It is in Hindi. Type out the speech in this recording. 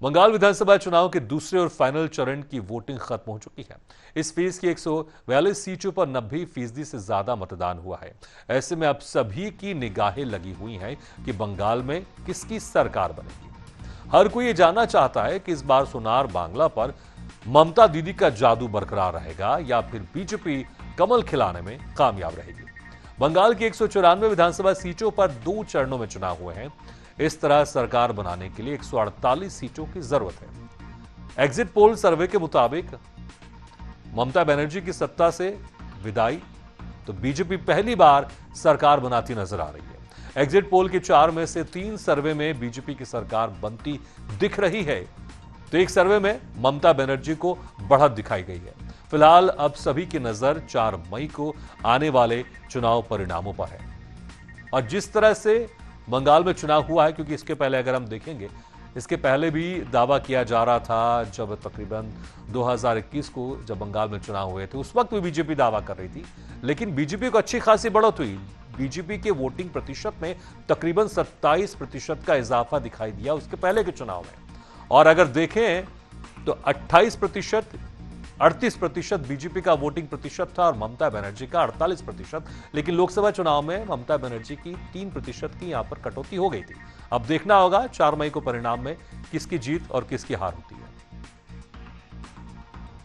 बंगाल विधानसभा चुनाव के दूसरे और फाइनल चरण की वोटिंग खत्म हो चुकी है। इस फेज की 142 सीटों पर 90% से ज्यादा मतदान हुआ है। ऐसे में अब सभी की निगाहें लगी हुई हैं कि बंगाल में किसकी सरकार बनेगी। हर कोई ये जानना चाहता है कि इस बार सोनार बांग्ला पर ममता दीदी का जादू बरकरार रहेगा या फिर बीजेपी कमल खिलाने में कामयाब रहेगी। बंगाल की 194 विधानसभा सीटों पर 2 चरणों में चुनाव हुए हैं। इस तरह सरकार बनाने के लिए 148 सीटों की जरूरत है। एग्जिट पोल सर्वे के मुताबिक ममता बनर्जी की सत्ता से विदाई तो बीजेपी पहली बार सरकार बनाती नजर आ रही है। एग्जिट पोल के 4 में से 3 सर्वे में बीजेपी की सरकार बनती दिख रही है, तो एक सर्वे में ममता बनर्जी को बढ़त दिखाई गई है। फिलहाल अब सभी की नजर 4 मई को आने वाले चुनाव परिणामों पर है। और जिस तरह से बंगाल में चुनाव हुआ है, क्योंकि इसके पहले अगर हम देखेंगे, इसके पहले भी दावा किया जा रहा था, जब तकरीबन 2021 को जब बंगाल में चुनाव हुए थे, उस वक्त भी बीजेपी दावा कर रही थी, लेकिन बीजेपी को अच्छी खासी बढ़त हुई। बीजेपी के वोटिंग प्रतिशत में तकरीबन 27% का इजाफा दिखाई दिया उसके पहले के चुनाव में। और अगर देखें तो 38% बीजेपी का वोटिंग प्रतिशत था और ममता बनर्जी का 48%। लेकिन लोकसभा चुनाव में ममता बनर्जी की 3% की यहां पर कटौती हो गई थी। अब देखना होगा 4 मई को परिणाम में किसकी जीत और किसकी हार होती है।